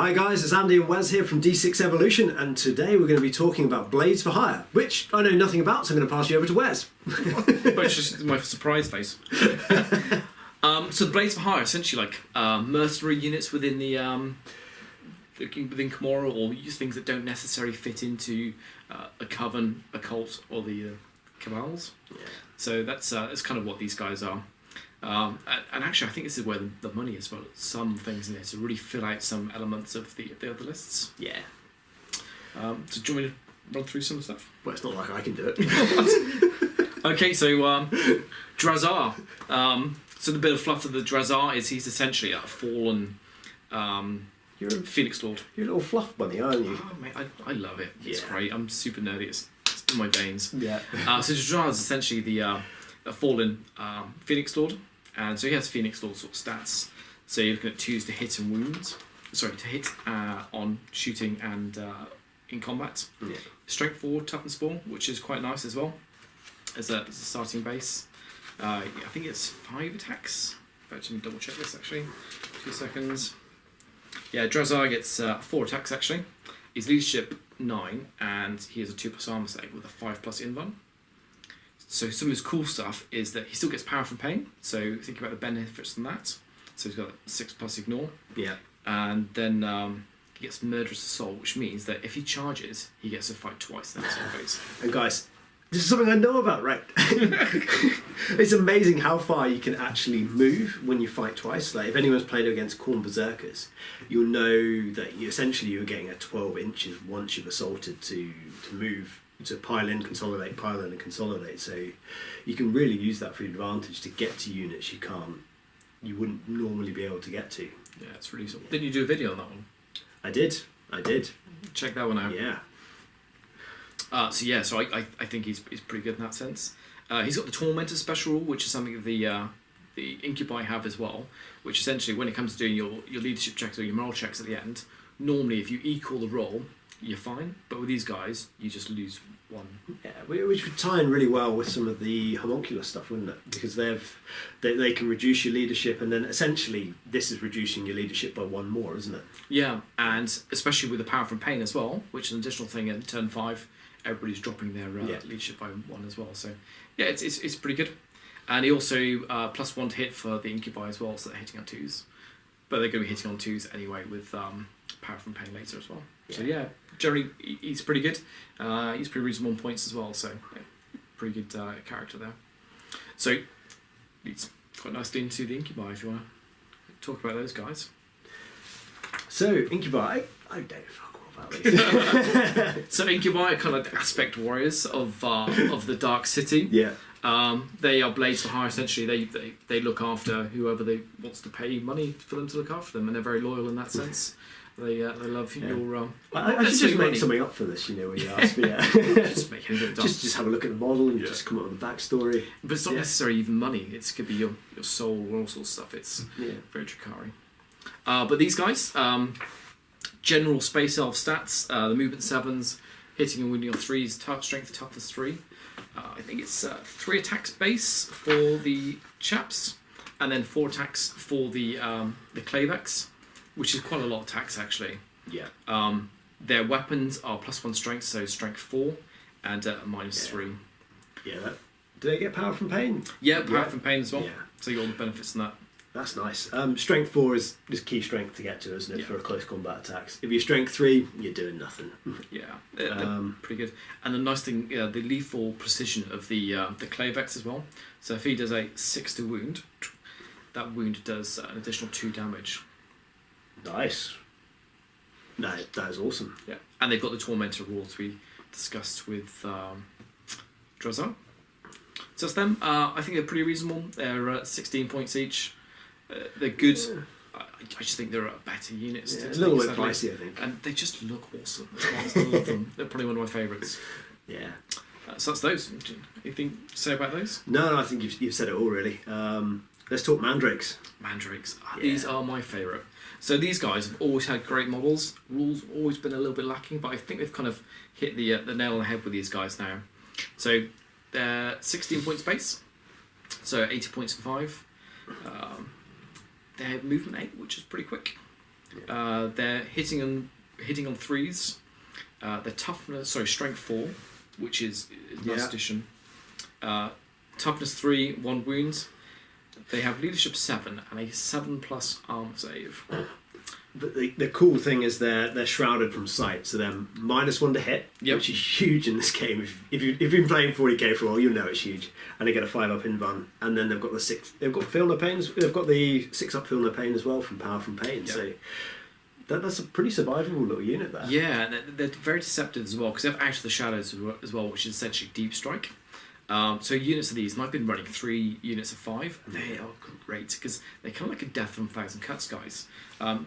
Hi guys, it's Andy and Wes here from D6 Evolution, and today we're going to be talking about Blades for Hire, which I know nothing about, so I'm going to pass you over to Wes. Which is my surprise face. So the Blades for Hire are essentially like mercenary units within within Camorra, or use things that don't necessarily fit into a coven, a cult, or the cabals. Yeah. So that's kind of what these guys are. And actually, I think this is where the money is for some things in there to really fill out some elements of the other lists. Yeah. So do you want me to run through some stuff? Well, it's not like I can do it. Okay, so Drazar. So the bit of fluff of the Drazar is he's essentially a fallen Phoenix Lord. You're a little fluff bunny, aren't you? Oh, mate, I love it. It's great. I'm super nerdy. It's in my veins. Yeah. So Drazar is essentially the a fallen Phoenix Lord, and so he has Phoenix Lord sort of stats. So you're looking at 2s to hit and wounds. Sorry, to hit on shooting and in combat. Yeah. Strength 4, toughness 4, which is quite nice as well as a starting base. I think it's 5 attacks. Let me double check this actually. 2 seconds. Yeah, Drazar gets 4 attacks actually. His leadership 9, and he has a 2+ armor save with a 5+ invuln. So some of his cool stuff is that he still gets power from pain. So think about the benefits from that. So he's got 6+ ignore. Yeah. And then he gets murderous assault, which means that if he charges, he gets to fight twice in that same phase. And guys, this is something I know about, right? It's amazing how far you can actually move when you fight twice. Like if anyone's played against Khorne Berserkers, you'll know that you're getting a 12 inches once you've assaulted to move. To pile in, and consolidate. So you can really use that for your advantage to get to units you wouldn't normally be able to get to. Yeah, it's really useful. Didn't you do a video on that one? I did. Check that one out. Yeah. So I think he's pretty good in that sense. He's got the Tormentor special rule, which is something that the Incubi have as well, which essentially when it comes to doing your leadership checks or your moral checks at the end, normally if you equal the roll, you're fine, but with these guys, you just lose 1. Yeah, which would tie in really well with some of the homuncular stuff, wouldn't it? Because they can reduce your leadership, and then essentially this is reducing your leadership by 1 more, isn't it? Yeah, and especially with the power from pain as well, which is an additional thing in turn 5, everybody's dropping their leadership by 1 as well. So yeah, it's pretty good. And he also +1 to hit for the Incubi as well, so they're hitting on 2s. But they're going to be hitting on 2s anyway with power from pain later as well. Yeah. So yeah, generally he's pretty good. He's pretty reasonable on points as well. So yeah, pretty good character there. So leads quite nicely into the Incubi if you want to talk about those guys. So Incubi, I don't fuck all about these. So Incubi are kind of like the aspect warriors of the Dark City. Yeah. They are Blades for Hire essentially. They look after whoever they wants to pay money for them to look after them, and they're very loyal in that sense. They love your. I should just make something up for this, when you ask me. Yeah. Just make it just have a look at the model and just come up with a backstory. But it's not necessarily even money. It could be your soul or all sorts of stuff. It's very Drukhari. But these guys, general space elf stats, the movement 7s, hitting and wounding on 3s, strength toughness 3. I think it's 3 attacks base for the chaps, and then 4 attacks for the Clavex, which is quite a lot of attacks actually. Yeah. Their weapons are +1 strength, so strength 4 and -3. Yeah. Do they get power from pain? Yeah, power from pain as well. Yeah. So you got all the benefits in that. That's nice. Strength 4 is key strength to get to, isn't it, for close combat attacks? If you're strength 3, you're doing nothing. Yeah, they're pretty good. And the nice thing, the lethal precision of the Clavex as well. So if he does a 6 to wound, that wound does an additional 2 damage. Nice. No, that is awesome. Yeah, and they've got the Tormentor rules we discussed with Drazar. So that's them. I think they're pretty reasonable. They're 16 points each. They're good. I just think they're better units. Yeah, a little bit pricey, I think. And they just look awesome. I love them. They're probably one of my favourites. Yeah. So that's those. Anything to say about those? No, I think you've said it all, really. Let's talk Mandrakes. Mandrakes. These are my favourite. So these guys have always had great models. Rules always been a little bit lacking, but I think they've kind of hit the nail on the head with these guys now. So they're 16 points base, so 80 points for 5. They have movement 8, which is pretty quick. They're hitting on threes. Their strength 4, which is nice addition. Toughness 3, 1 wound. They have leadership 7 and a 7+ armor save. But the cool thing is they're shrouded from sight, so they're -1 to hit, which is huge in this game. If you've been playing 40k for a while, you know it's huge. And they get a 5+ in run, and then they've got the 6. They've got Feel No Pain. They've got the 6+ Feel No Pain as well from Power from Pain. Yep. So that's a pretty survivable little unit there. Yeah, and they're very deceptive as well because they have Out of the Shadows as well, which is essentially Deep Strike. So units of these, and I've been running 3 units of 5. They are great because they're kind of like a Death from 1,000 Cuts, guys.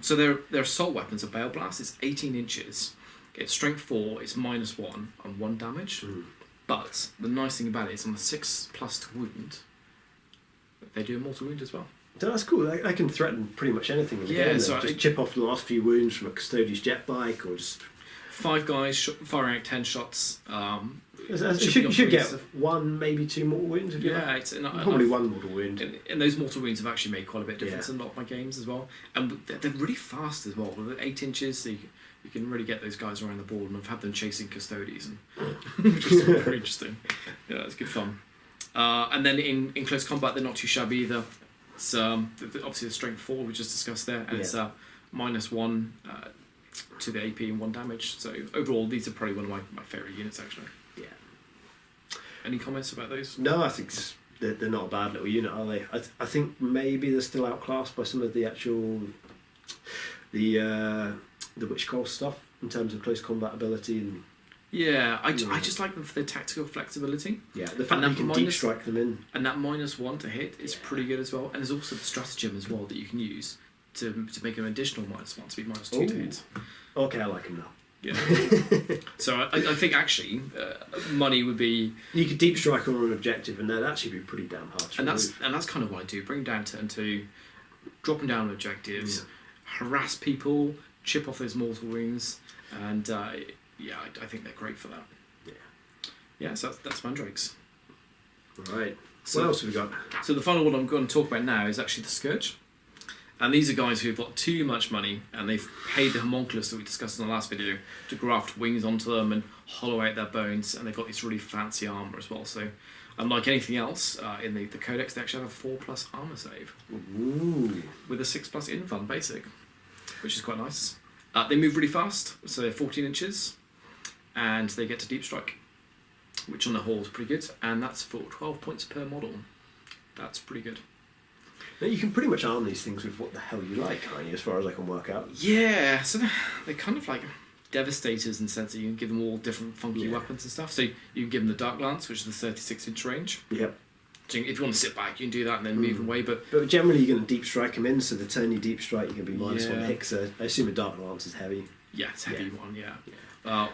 So their assault weapons are Bale Blast. It's 18 inches. It's strength 4. It's -1 and 1 damage. But the nice thing about it is on the 6+ to wound, they do a mortal wound as well. That's cool. They can threaten pretty much anything in the game. So just chip off the last few wounds from a Custodian's jet bike, or just 5 guys firing out 10 shots. You should get 1, maybe 2 mortal wounds. If you like. Probably 1 mortal wound. And those mortal wounds have actually made quite a bit of difference in a lot of my games as well. And they're really fast as well. With 8 inches, so you can really get those guys around the board. And I've had them chasing Custodians, which is very interesting. Yeah, it's good fun. And then in close combat, they're not too shabby either. It's obviously the strength 4 we just discussed there, and it's -1 to the AP and 1 damage. So overall, these are probably one of my favourite units actually. Yeah. Any comments about those? No, I think they're not a bad little unit, are they? I think maybe they're still outclassed by some of the actual the Witch Coil stuff in terms of close combat ability and. Yeah, I just like them for their tactical flexibility. Yeah, the fact that you can deep strike them in. And that -1 to hit is pretty good as well. And there's also the stratagem as well that you can use to make an additional -1 to be -2 to hit. Okay, I like him now. Yeah. So I think actually money would be. You could deep strike on an objective, and that'd actually be pretty damn hard to remove. And that's kind of what I do. Bring them down turn 2, drop them down on objectives, harass people, chip off those mortal wounds, and. I think they're great for that. Yeah, so that's Mandrakes. Right. What else have we got? So the final one I'm going to talk about now is actually the Scourge. And these are guys who've got too much money, and they've paid the homunculus that we discussed in the last video to graft wings onto them and hollow out their bones, and they've got this really fancy armour as well. So unlike anything else in the Codex, they actually have a 4+ armour save. Ooh. With a 6+ infun basic, which is quite nice. They move really fast, so they're 14 inches. And they get to deep strike, which on the whole is pretty good, and that's for 12 points per model. That's pretty good. Now you can pretty much arm these things with what the hell you like, can't you, as far as I can work out? Yeah, so they're kind of like devastators in the sense that you can give them all different funky weapons and stuff. So you can give them the Dark Lance, which is the 36-inch range. Yep. So if you want to sit back, you can do that and then move away. But generally you're going to deep strike them in, so the turn you deep strike, you're going to be -1 hit. So I assume a Dark Lance is heavy. Yeah, it's a heavy one,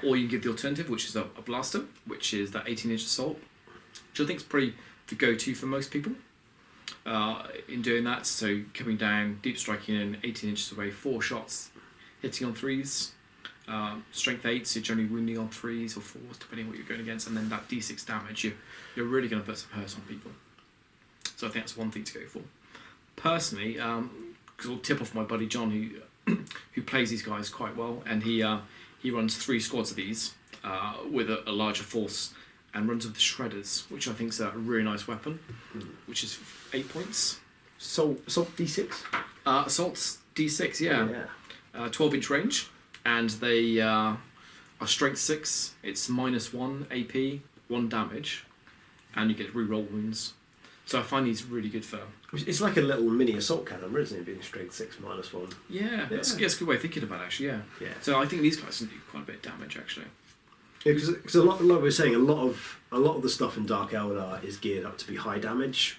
or you can give the alternative, which is a blaster, which is that 18-inch assault, which I think is probably the go-to for most people in doing that. So coming down, deep striking in 18 inches away, 4 shots, hitting on 3s, strength 8, so you're generally wounding on 3s or 4s, depending on what you're going against, and then that d6 damage, you're really going to put some hurt on people. So I think that's one thing to go for. Personally, because I'll tip off my buddy John, who plays these guys quite well, and he runs 3 squads of these with a larger force and runs with the Shredders, which I think is a really nice weapon, which is 8 points. Assault D6? Assault's D6, yeah. 12-inch range, and they are strength 6. It's -1 AP, 1 damage, and you get reroll wounds. So I find these really good for. It's like a little mini assault cannon, isn't it? Being strength 6 -1. Yeah, that's a good way of thinking about it, actually. Yeah. So I think these guys can do quite a bit of damage actually. Yeah, because a lot, like we were saying, a lot of the stuff in Dark Eldar is geared up to be high damage,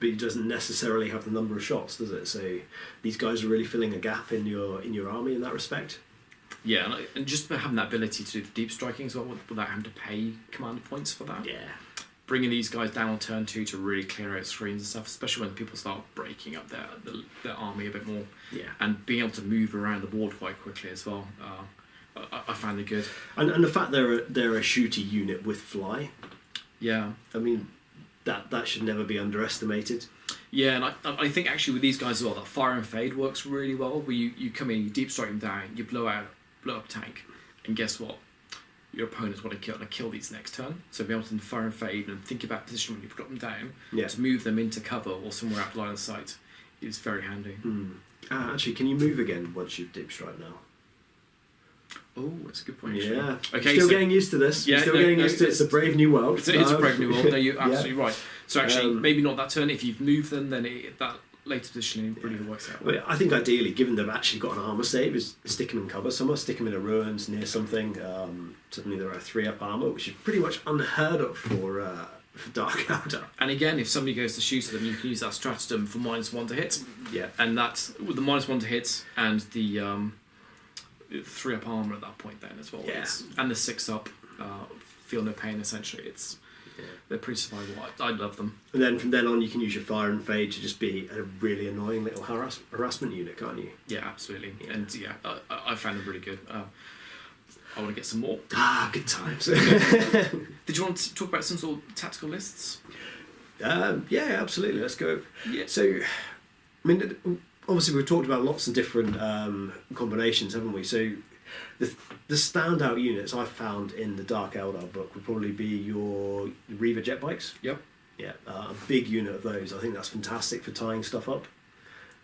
but it doesn't necessarily have the number of shots, does it? So these guys are really filling a gap in your army in that respect. Yeah, and just having that ability to do the deep striking as well without having to pay commander points for that. Yeah. Bringing these guys down on turn 2 to really clear out screens and stuff, especially when people start breaking up their army a bit more. Yeah. And being able to move around the board quite quickly as well. I find it good. And the fact they're a shooty unit with fly. Yeah. I mean, that should never be underestimated. Yeah, and I think actually with these guys as well, that fire and fade works really well. Where you come in, you deep strike them down, you blow up tank, and guess what? Your opponents want to kill these next turn. So being able to fire and fade and think about position when you drop them down to move them into cover or somewhere out of line of sight is very handy. Actually, can you move again once you've deep strike now? Oh, that's a good point. Yeah. Okay. Still getting used to this. Yeah, Still getting used to it. It's a brave new world. It's a brave new world. No, you're absolutely right. So actually, maybe not that turn. If you've moved them, then that later positioning really works out. Well, I think ideally, given they've actually got an armour save, is stick them in cover somewhere, stick them in a ruins near something. Suddenly there are 3-up armour, which is pretty much unheard of for Dark Elder. And again, if somebody goes to shoot at them, you can use that stratagem for -1 to hit. Yeah. And that's with the -1 to hit and the 3-up armour at that point then as well. Yeah. And the 6-up feel no pain essentially. They're pretty survivable. I love them. And then from then on, you can use your fire and fade to just be a really annoying little harassment unit, can't you? Yeah, absolutely. Yeah. And I found them really good. I want to get some more. Good times. Did you want to talk about some sort of tactical lists? Yeah, absolutely. Let's go. Yeah. So, I mean, obviously we've talked about lots of different combinations, haven't we? So, the standout units I've found in the Dark Eldar book would probably be your Reaver jet bikes. Yep. Yeah, a big unit of those. I think that's fantastic for tying stuff up.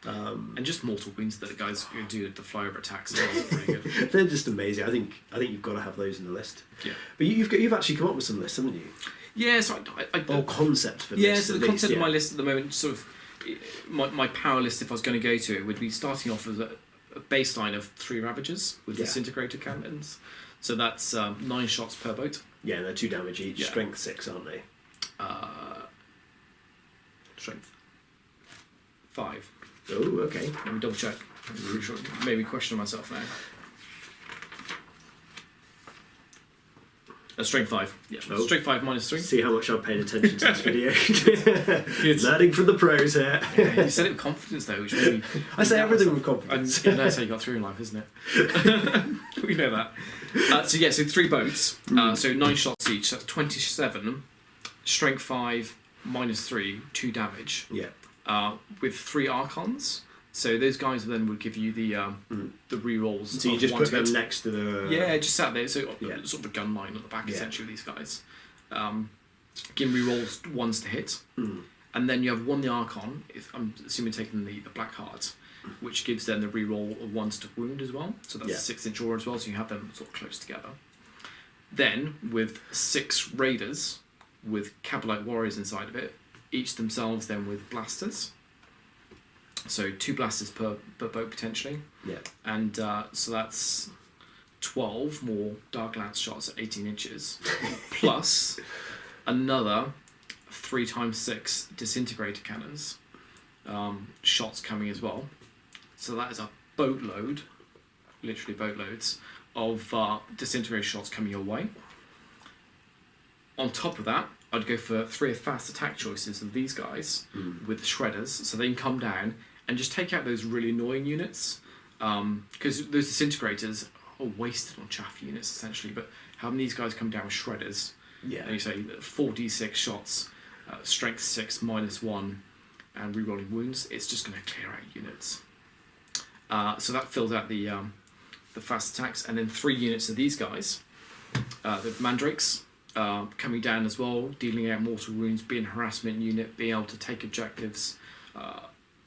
And just mortal wounds that the guys who do the flyover attacks as well is pretty good. They're just amazing. I think you've got to have those in the list. Yeah. But you've actually come up with some lists, haven't you? Yeah, so Or concepts for lists. Yeah, lists. so the concept of my list at the moment, sort of, my power list, if I was going to go to it, would be starting off as a baseline of 3 Ravagers with disintegrator cannons. So that's 9 shots per boat. Yeah, they're 2 damage each. Yeah. Strength 6, aren't they? Strength 5. Oh, okay. Let me double check. I'm pretty sure. Maybe question myself now. Strength 5. Yeah. Oh. Strength 5 -3. See how much I've paid attention to this video. Learning from the pros here. Yeah, you said it with confidence though, which maybe I say everything with confidence. And that's how you got through in life, isn't it? We know that. So 3 boats. So 9 shots each. That's 27. Strength 5 -3, 2 damage. Yeah. With 3 Archons. So those guys then would give you the rerolls. So you just put them next to the... just sat there. So sort of a gun line at the back essentially with these guys. Give them rerolls 1s to hit. And then you have 1 the Archon, if I'm assuming taking the Black Heart, which gives them the reroll of 1s to wound as well. So that's a 6-inch aura as well, so you have them sort of close together. Then with 6 Raiders with Cabalite Warriors inside of it, each themselves then with blasters. So 2 blasters per boat potentially. Yeah. And so that's 12 more Dark Lance shots at 18 inches, plus another 3x6 disintegrator cannons shots coming as well. So that is a boatload, literally boatloads, of disintegrator shots coming your way. On top of that, I'd go for 3 fast attack choices of these guys with the shredders, so they can come down and just take out those really annoying units, because those disintegrators are wasted on chaff units essentially. But having these guys come down with shredders, and you say 4d6 shots, strength 6 -1, and rerolling wounds, it's just going to clear out units. So that fills out the fast attacks, and then 3 units of these guys, the Mandrakes. Coming down as well, dealing out mortal wounds, being a harassment unit, being able to take objectives.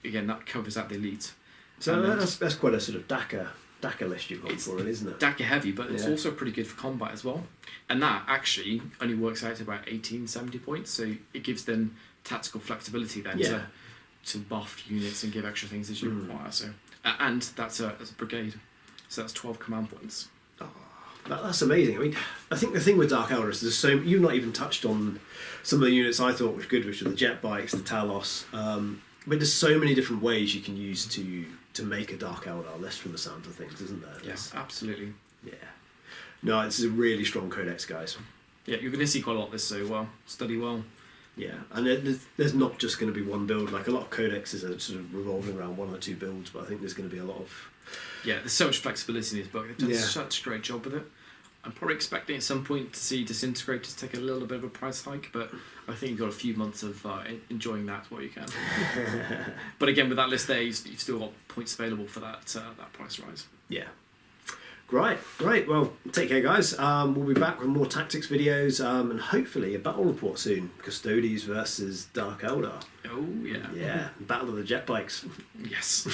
Again, that covers out the elite. So that's quite a sort of DACA list you've gone for, isn't it? DACA heavy, but it's also pretty good for combat as well. And that actually only works out to about 1870 points, so it gives them tactical flexibility then to buff units and give extra things as you require. So and that's a brigade, so that's 12 command points. That's amazing. I mean, I think the thing with Dark Eldar is you've not even touched on some of the units I thought were good, which are the jet bikes, the Talos. But there's so many different ways you can use to make a Dark Eldar list from the sound of things, isn't there? Yes, absolutely. Yeah. No, it's a really strong codex, guys. Yeah, you're going to see quite a lot of this, so study well. Yeah, and there's not just going to be one build. Like a lot of codexes are sort of revolving around 1 or 2 builds, but I think there's going to be a lot of... Yeah, there's so much flexibility in this book. They've done such a great job with it. I'm probably expecting at some point to see Disintegrators take a little bit of a price hike, but I think you've got a few months of enjoying that while you can. But again, with that list there, you've still got points available for that price rise. Yeah. Great. Well, take care, guys. We'll be back with more tactics videos and hopefully a battle report soon. Custodes versus Dark Eldar. Oh, yeah. Yeah, battle of the jet bikes. Yes.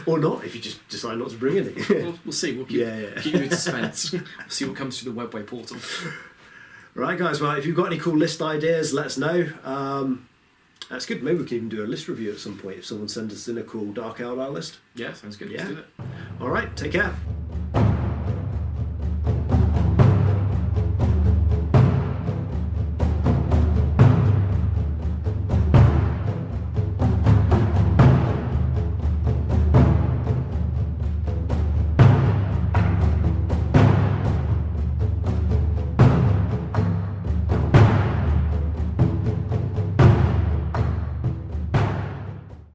Or not, if you just decide not to bring any. We'll see. We'll keep you in suspense. We'll see what comes through the webway portal. Right, guys. Well, if you've got any cool list ideas, let us know. That's good. Maybe we can even do a list review at some point if someone sends us in a cool Dark Eldar list. Yeah, sounds good. Yeah. Let's do that. All right, take care.